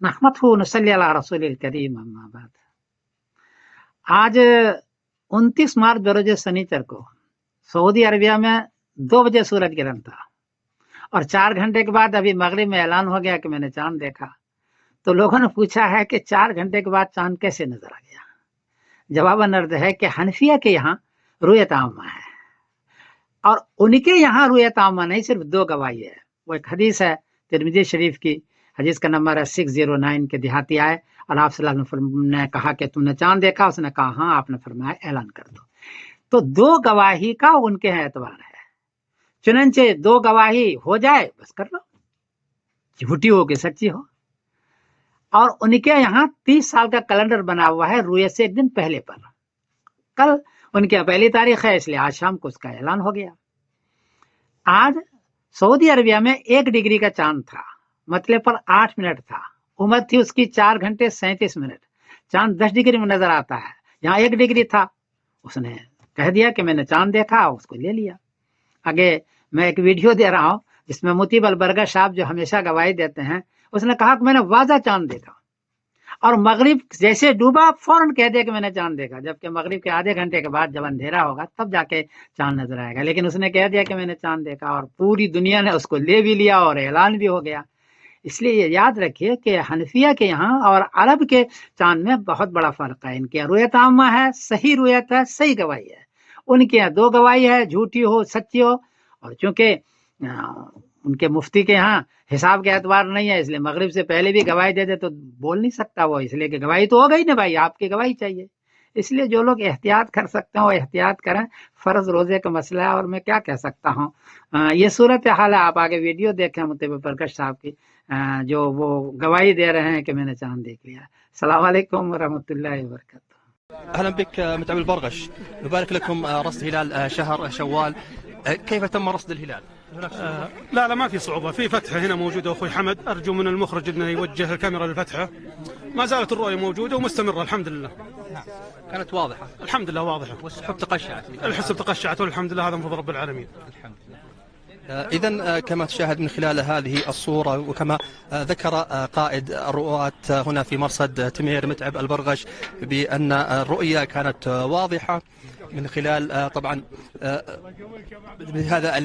نحمده ونصلي على رسول الكريم اما بعد. آج 29 مارچ بروز سنیچر کو سعودی عربیہ میں 2 بجے سورج گرہن تھا اور 4 گھنٹے کے بعد ابھی مغرب میں اعلان ہو گیا کہ میں نے چاند دیکھا. تو لوگوں نے پوچھا ہے کہ 4 گھنٹے کے بعد چاند کیسے نظر آ گیا. جواباً عرض ہے کہ حنفیہ کے یہاں رؤیت عامہ ہے اور ان کے یہاں رؤیت عامہ نہیں، صرف 2 گواہی ہے. وہ ایک حدیث ہے ترمذی شریف کی، حدیث کا نمبر ہے 609 کے دیہاتی آئے اور آپ صلی اللہ علیہ وسلم نے کہا کہ تم نے چاند دیکھا؟ اس نے کہا ہاں. آپ نے فرمایا اعلان کر دو. تو 2 گواہی کا ان کے اعتبار ہے. چنانچہ 2 گواہی ہو جائے بس کر لو، جھوٹی ہو کہ سچی ہو. اور ان کے یہاں 30 سال کا کیلنڈر بنا ہوا ہے رویت سے 1 دن پہلے پر. کل ان کی پہلی تاریخ ہے، اس لیے آج شام کو اس کا اعلان ہو گیا. آج سعودی عربیہ میں 1 ڈگری کا چاند تھا، مطلب پر 8 منٹ تھا. عمر تھی اس کی 4 گھنٹے 37 منٹ. چاند 10 ڈگری میں نظر آتا ہے، یہاں 1 ڈگری تھا. اس نے کہہ دیا کہ میں نے چاند دیکھا، اس کو لے لیا. آگے میں ایک ویڈیو دے رہا ہوں جس میں مطیب البرگہ صاحب جو ہمیشہ گواہی دیتے ہیں، اس نے کہا کہ میں نے واضح چاند دیکھا اور مغرب جیسے ڈوبا فوراً کہہ دیا کہ میں نے چاند دیکھا، جبکہ مغرب کے آدھے گھنٹے کے بعد جب اندھیرا ہوگا تب جا کے چاند نظر آئے گا. لیکن اس نے کہہ دیا کہ میں نے چاند دیکھا اور پوری دنیا نے اس کو لے بھی لیا اور اعلان بھی ہو گیا. اس لیے یہ یاد رکھیے کہ حنفیہ کے یہاں اور عرب کے چاند میں بہت بڑا فرق ہے. ان کے رؤیت عامہ ہے، صحیح رؤیت ہے، صحیح گواہی ہے. ان کے یہاں 2 گواہی ہے، جھوٹی ہو سچی ہو. اور چونکہ ان کے مفتی کے ہاں حساب کے اعتبار نہیں ہے، اس لیے مغرب سے پہلے بھی گواہی دے دے تو بول نہیں سکتا وہ، اس لیے کہ گواہی تو ہو گئی نا بھائی، آپ کی گواہی چاہیے. اس لیے جو لوگ احتیاط کر سکتے ہیں وہ احتیاط کریں. فرض روزے کا مسئلہ ہے اور میں کیا کہہ سکتا ہوں. یہ صورتحال ہے. آپ آگے ویڈیو دیکھیں مطیب پرکش صاحب کی، جو وہ گواہی دے رہے ہیں کہ میں نے چاند دیکھ لیا. السلام علیکم ورحمۃ اللہ وبرکاتہ. اهلا بك متعب البرغش، نبارك لكم رصد هلال شهر شوال. كيف تم رصد الهلال؟ لا ما في صعوبة، في فتحة هنا موجودة أخوي حمد، أرجو من المخرج أنه يوجه الكاميرا للفتحة. ما زالت الرؤية موجودة ومستمرة الحمد لله. كانت واضحة الحمد لله واضحة، والسحب تقشعت، الحسب تقشعت والحمد لله، هذا من فضل رب العالمين. الحمد لله. إذن كما تشاهد من خلال هذه الصورة وكما ذكر قائد الرؤاة هنا في مرصد تمير متعب البرغش بأن الرؤية كانت واضحة من خلال طبعا بهذا